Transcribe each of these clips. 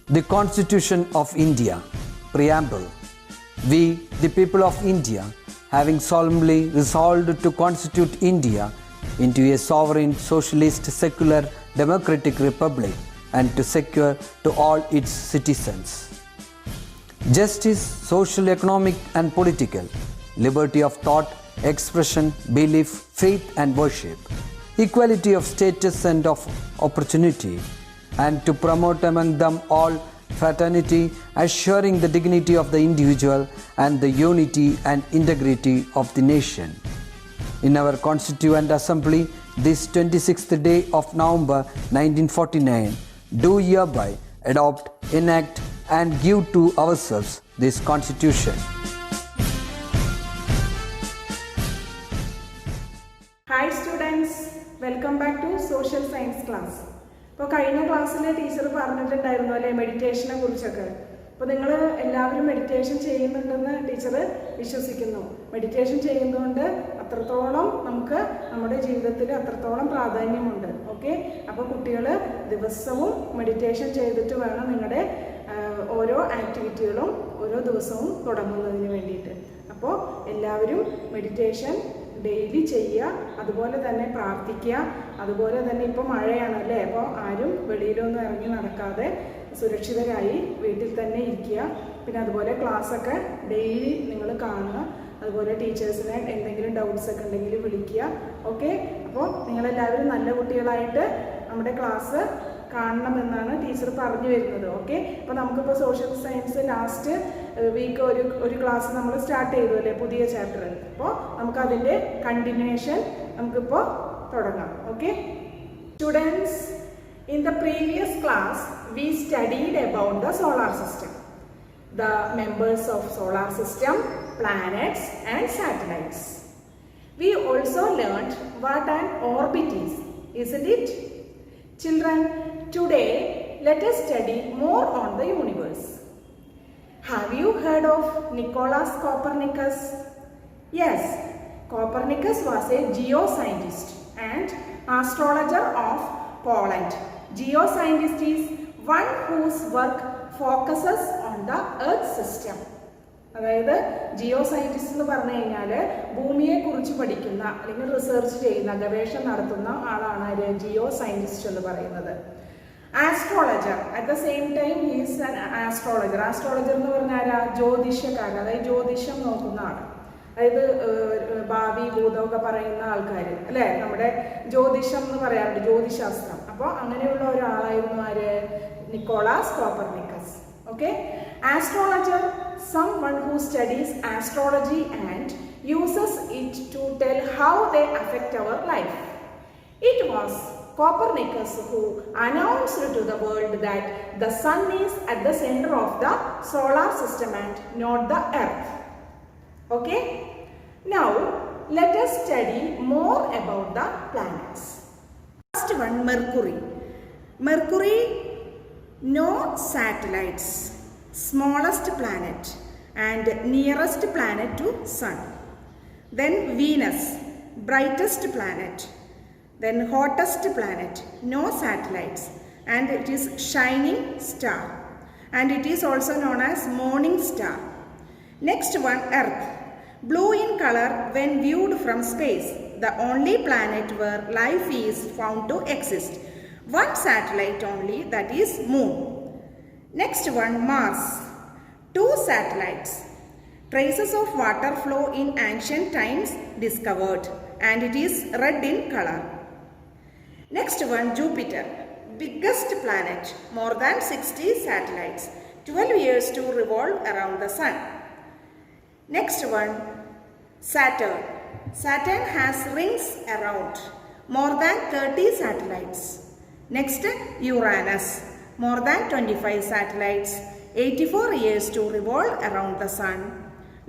The Constitution of India, Preamble. We, the people of India, having solemnly resolved to constitute India into a sovereign, socialist, secular, democratic republic and to secure to all its citizens justice, social, economic and political, liberty of thought, expression, belief, faith and worship, equality of status and of opportunity, and to promote among them all fraternity, assuring the dignity of the individual and the unity and integrity of the nation. In our Constituent Assembly, this 26th day of November 1949, do hereby adopt, enact and give to ourselves this Constitution. Hi students, welcome back to Social Science class. ഇപ്പോൾ കഴിഞ്ഞ ക്ലാസ്സിൽ teacher പറഞ്ഞിട്ടുണ്ടായിരുന്നു അല്ലേ മെഡിറ്റേഷനെ കുറിച്ചൊക്കെ. അപ്പോൾ നിങ്ങൾ എല്ലാവരും meditation ചെയ്യുന്നുണ്ടെന്ന് ടീച്ചർ വിശ്വസിക്കുന്നു. മെഡിറ്റേഷൻ ചെയ്യുന്നതുകൊണ്ട് അത്രത്തോളം നമുക്ക് നമ്മുടെ ജീവിതത്തിൽ അത്രത്തോളം പ്രാധാന്യമുണ്ട്. ഓക്കെ, അപ്പോൾ കുട്ടികൾ ദിവസവും മെഡിറ്റേഷൻ ചെയ്തിട്ട് വേണം നിങ്ങളുടെ ഓരോ ആക്ടിവിറ്റികളും ഓരോ ദിവസവും തുടങ്ങുന്നതിന് വേണ്ടിയിട്ട്. അപ്പോൾ എല്ലാവരും മെഡിറ്റേഷൻ ഡെയിലി ചെയ്യുക, അതുപോലെ തന്നെ പ്രാർത്ഥിക്കുക. അതുപോലെ തന്നെ ഇപ്പോൾ മഴയാണല്ലേ, അപ്പോൾ ആരും വെളിയിലൊന്നും ഇറങ്ങി നടക്കാതെ സുരക്ഷിതരായി വീട്ടിൽ തന്നെ ഇരിക്കുക. പിന്നെ അതുപോലെ ക്ലാസ്സൊക്കെ ഡെയിലി നിങ്ങൾ കാണുക. അതുപോലെ ടീച്ചേഴ്സിനെ എന്തെങ്കിലും ഡൗട്ട്സ് ഒക്കെ ഉണ്ടെങ്കിൽ വിളിക്കുക. ഓക്കെ, അപ്പോൾ നിങ്ങളെല്ലാവരും നല്ല കുട്ടികളായിട്ട് നമ്മുടെ ക്ലാസ് കാണണമെന്നാണ് ടീച്ചർ പറഞ്ഞു വരുന്നത്. ഓക്കെ, അപ്പോൾ നമുക്കിപ്പോൾ സോഷ്യൽ സയൻസ് ലാസ്റ്റ് വീക്ക് ഒരു ക്ലാസ് നമ്മൾ സ്റ്റാർട്ട് ചെയ്തു അല്ലേ, പുതിയ ചാപ്റ്റർ. അപ്പോൾ നമുക്കതിൻ്റെ കണ്ടിന്യൂവേഷൻ നമുക്കിപ്പോൾ തുടങ്ങാം. Okay students, in the previous class we studied about the solar system, the members of solar system, planets and satellites. We also learned what an orbit is, isn't it? Children, today let us study more on the universe. Have you heard of Nicolaus Copernicus? Yes, Copernicus was a geoscientist and astrologer of Poland. Geoscientist is one whose work focuses on the earth system. അതായത് Jio scientist എന്ന് പറഞ്ഞു കഴിഞ്ഞാൽ ഭൂമിയെക്കുറിച്ച് പഠിക്കുന്ന അല്ലെങ്കിൽ research ചെയ്യുന്ന, ഗവേഷണം നടത്തുന്ന ആളാണ് ആര്, ജിയോ സയൻറ്റിസ്റ്റ് എന്ന് പറയുന്നത്. Astrologer, at the same time he's an astrologer. Astrologer എന്ന് പറഞ്ഞാൽ ജ്യോതിഷക്കാരൻ, അതായത് ജ്യോതിഷം നോക്കുന്ന ആൾ, അതായത് ഭാവി ഭൂതമൊക്കെ പറയുന്ന ആൾക്കാർ അല്ലേ, നമ്മുടെ ജ്യോതിഷം എന്ന് പറയാറുണ്ട്, ജ്യോതിശാസ്ത്രം. അപ്പോൾ അങ്ങനെയുള്ള ഒരാളായിരുന്നു ആര്, Nicholas Copernicus. Okay, astrologer, someone who studies astrology and uses it to tell how they affect our life. It was Copernicus who announced to the world that the sun is at the center of the solar system and not the earth. Okay, now let us study more about the planets. First one, Mercury. Mercury, no satellites, smallest planet and nearest planet to sun. Then Venus, brightest planet. Then hottest planet, no satellites and it is shining star and it is also known as morning star. Next one, Earth, blue in color when viewed from space, the only planet where life is found to exist. One satellite only, that is Moon. Next one, Mars, 2 satellites, traces of water flow in ancient times discovered and it is red in color. Next one, Jupiter, biggest planet, more than 60 satellites, 12 years to revolve around the sun. Next one, Saturn. Saturn has rings around, more than 30 satellites. Next, Uranus, more than 25 satellites, 84 years to revolve around the sun.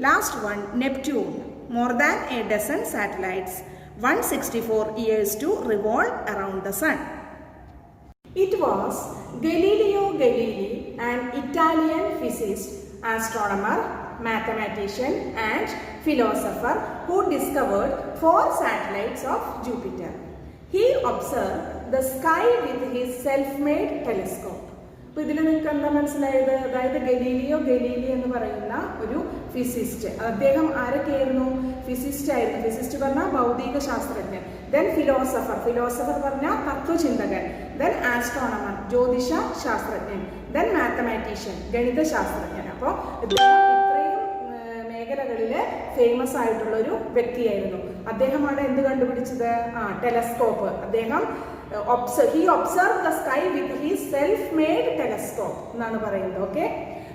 Last one, Neptune, more than a dozen satellites, 164 years to revolve around the sun. It was Galileo Galilei, an Italian physicist, astronomer, mathematician and philosopher who discovered 4 satellites of Jupiter. He observed the sky with his self-made telescope. അപ്പോൾ ഇതിൽ നിങ്ങൾക്ക് എന്താ മനസ്സിലായത്? അതായത് Galileo Galilei എന്ന് പറയുന്ന ഒരു physicist, അദ്ദേഹം ആരൊക്കെയായിരുന്നു? ഫിസിസ്റ്റ് ആയിരുന്നു. ഫിസിസ്റ്റ് പറഞ്ഞാൽ ഭൗതിക ശാസ്ത്രജ്ഞൻ. ദെൻ ഫിലോസഫർ, ഫിലോസഫർ പറഞ്ഞാൽ തത്വചിന്തകൻ. ദെൻ ആസ്ട്രോണമർ, ജ്യോതിഷ ശാസ്ത്രജ്ഞൻ. ദെൻ മാത്തമാറ്റീഷ്യൻ, ഗണിത ശാസ്ത്രജ്ഞൻ. അപ്പോൾ ഇത്രയും മേഖലകളിൽ ഫേമസ് ആയിട്ടുള്ള ഒരു വ്യക്തിയായിരുന്നു. അദ്ദേഹമാണ് എന്ത് കണ്ടുപിടിച്ചത്? ടെലസ്കോപ്പ്. അദ്ദേഹം he observed the sky with his self-made telescope എന്നാണ് പറയുന്നത്. Okay,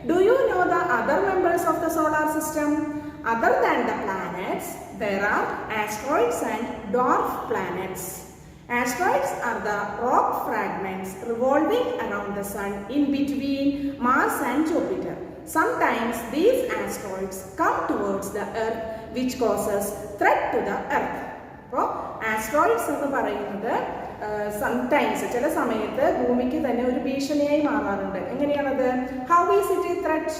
do you know the other members of the solar system? Other than the planets, there are asteroids and dwarf planets. Asteroids are the rock fragments revolving around the sun in between Mars and Jupiter. Sometimes these asteroids come towards the earth, which causes threat to the earth. അപ്പോൾ asteroids എന്ന് പറയുന്നത് sometimes, ചില സമയത്ത് ഭൂമിക്ക് തന്നെ ഒരു ഭീഷണിയായി മാറാറുണ്ട്. എങ്ങനെയാണത്? How is it a threat?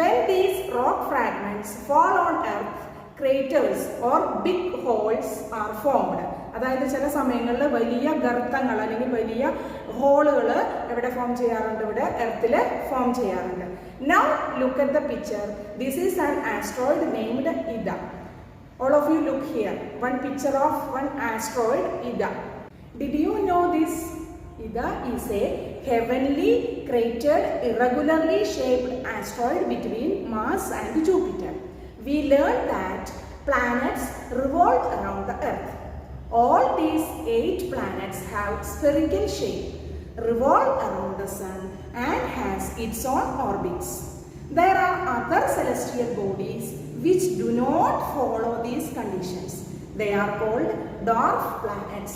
When these rock fragments fall on earth, craters or big holes are formed. അതായത് ചില സമയങ്ങളിൽ വലിയ ഗർത്തങ്ങൾ അല്ലെങ്കിൽ വലിയ ഹോളുകൾ എവിടെ ഫോം ചെയ്യാറുണ്ട്? ഇവിടെ എർത്തിൽ ഫോം ചെയ്യാറുണ്ട്. Now look at the picture. This is an asteroid named Ida. All of you look here. One picture of one asteroid Ida. Did you know this? Ida is a heavenly cratered, irregularly shaped asteroid between Mars and Jupiter. We learned that planets revolve around the Earth. All these 8 planets have spherical shape, revolve around the Sun, and has its own orbits. There are other celestial bodies which do not follow these conditions. They are called dwarf planets.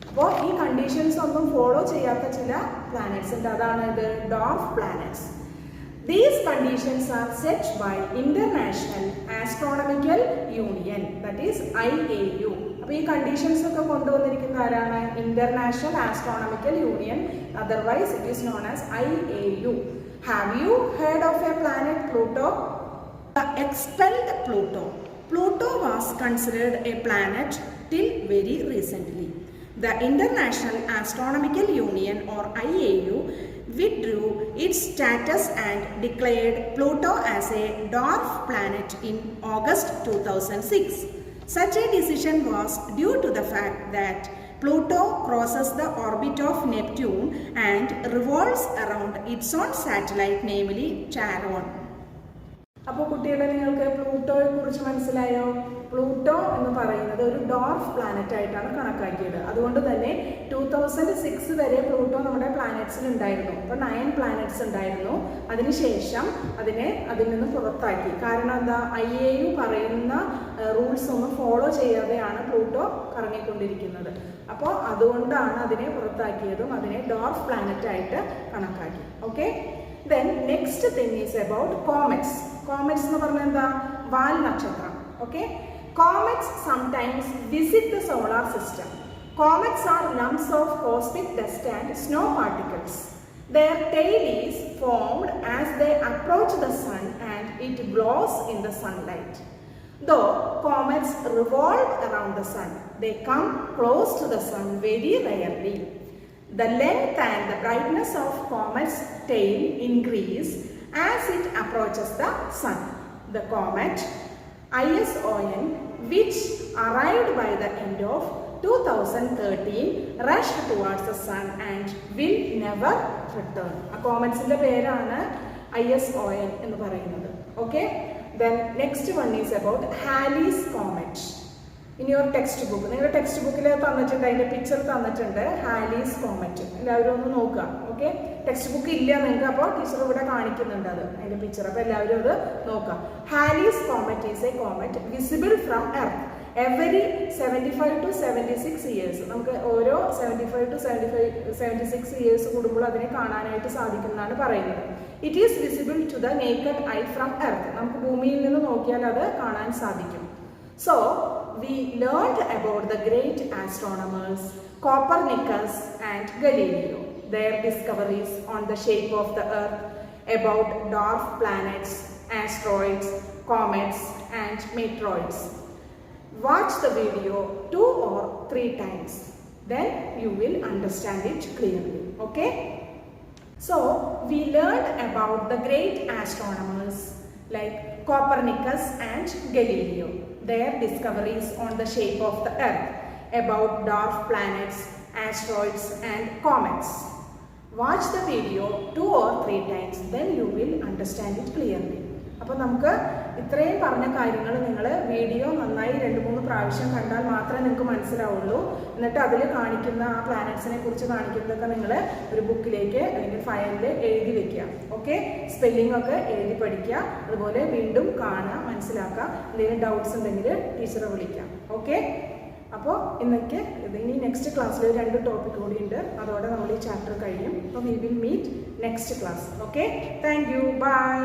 അപ്പോൾ ഈ conditions ഒന്നും follow ചെയ്യാത്ത ചില planets ഉണ്ട്. അതാണ് ഇത് dwarf planets. These conditions are set by International Astronomical Union, that is IAU. അപ്പോൾ ഈ കണ്ടീഷൻസ് ഒക്കെ കൊണ്ടുവന്നിരിക്കുന്ന ആരാണ്? International astronomical union, otherwise it is known as IAU. Have you heard of a planet Pluto? The expelled Pluto. Pluto was considered a planet till very recently. The International Astronomical Union or IAU withdrew its status and declared Pluto as a dwarf planet in August 2006. Such a decision was due to the fact that Pluto crosses the orbit of Neptune and revolves around its own satellite, namely Charon. അപ്പോൾ കുട്ടികളെ, നിങ്ങൾക്ക് പ്ലൂട്ടോയെ കുറിച്ച് മനസ്സിലായോ? Pluto എന്ന് പറയുന്നത് ഒരു dwarf planet ആയിട്ടാണ് കണക്കാക്കിയത്. അതുകൊണ്ട് തന്നെ 2006 വരെ പ്ലൂട്ടോ നമ്മുടെ പ്ലാനറ്റ്സിൽ ഉണ്ടായിരുന്നു. അപ്പോൾ 9 പ്ലാനറ്റ്സ് ഉണ്ടായിരുന്നു. അതിനുശേഷം അതിൽ നിന്ന് പുറത്താക്കി. കാരണം എന്താ? IAU പറയുന്ന റൂൾസ് ഒന്നും ഫോളോ ചെയ്യാതെയാണ് പ്ലൂട്ടോ കറങ്ങിക്കൊണ്ടിരിക്കുന്നത്. അപ്പോൾ അതുകൊണ്ടാണ് അതിനെ പുറത്താക്കിയതും അതിനെ ഡോർഫ് പ്ലാനറ്റ് ആയിട്ട് കണക്കാക്കി. Okay, then next thing is about comets. Comets എന്ന് പറഞ്ഞാൽ എന്താ? വാൽ നക്ഷത്രം. Okay, comets sometimes visit the solar system. Comets are lumps of cosmic dust and snow particles. Their tail is formed as they approach the sun and it glows in the sunlight. Though comets revolve around the sun, they come close to the sun very rarely. The length and the brightness of comet's tail increase as it approaches the sun. The comet ISON, which arrived by the end of 2013, rushed towards the sun and will never return. A cometsന്റെ പേരാണ് ISON എന്ന് പറയുന്നത്. Okay, then next one is about Halley's comet. In your textbook, നിങ്ങളുടെ text ബുക്കിൽ തന്നിട്ടുണ്ട്, അതിൻ്റെ picture തന്നിട്ടുണ്ട്. Halley's comet എല്ലാവരും ഒന്ന് നോക്കുക. ഓക്കെ, ടെക്സ്റ്റ് ബുക്ക് ഇല്ല നിങ്ങൾക്ക്, അപ്പോൾ ടീച്ചർ ഇവിടെ കാണിക്കുന്നുണ്ട് അതിൻ്റെ പിക്ചർ. അപ്പോൾ എല്ലാവരും അത് നോക്കുക. Halley's comet is A comet visible from earth every 75 to 76 years. നമുക്ക് ഓരോ 75 to 76 ഇയേഴ്സ് കൂടുമ്പോൾ അതിനെ കാണാനായിട്ട് സാധിക്കുമെന്നാണ് പറയുന്നത്. It is visible to the naked eye from earth. നമുക്ക് ഭൂമിയിൽ നിന്ന് നോക്കിയാൽ അത് കാണാൻ സാധിക്കും. So, we learned about the great astronomers Copernicus and Galileo, their discoveries on the shape of the earth, about dwarf planets, asteroids, comets and meteoroids. Watch the video 2 or 3 times, then you will understand it clearly. Okay? So we learned about the great astronomers like Copernicus and Galileo, their discoveries on the shape of the earth, about dwarf planets, asteroids and comets. Watch the video 2 or 3 times, then you will understand it clearly. അപ്പോൾ നമുക്ക് ഇത്രയും പറഞ്ഞ കാര്യങ്ങൾ നിങ്ങൾ video നന്നായി 2-3 പ്രാവശ്യം കണ്ടാൽ മാത്രമേ നിങ്ങൾക്ക് മനസ്സിലാവുള്ളൂ. എന്നിട്ട് അതിൽ കാണിക്കുന്ന ആ പ്ലാനറ്റ്സിനെ കുറിച്ച് കാണിക്കുന്നതൊക്കെ നിങ്ങൾ ഒരു ബുക്കിലേക്ക് അല്ലെങ്കിൽ ഫയലിൽ എഴുതി വെക്കുക. ഓക്കെ, സ്പെല്ലിംഗ് ഒക്കെ എഴുതി പഠിക്കുക. അതുപോലെ വീണ്ടും കാണുക, മനസ്സിലാക്കുക. എന്തെങ്കിലും ഡൗട്ട്സ് ഉണ്ടെങ്കിൽ ടീച്ചറെ വിളിക്കാം. ഓക്കെ, അപ്പോൾ ഇന്നൊക്കെ ഇനി നെക്സ്റ്റ് ക്ലാസ്സിൽ 2 ടോപ്പിക് കൂടി ഉണ്ട്. അതോടെ നമ്മൾ ഈ ചാപ്റ്റർ കഴിയും. അപ്പോൾ we will meet next class. Okay, thank you, by.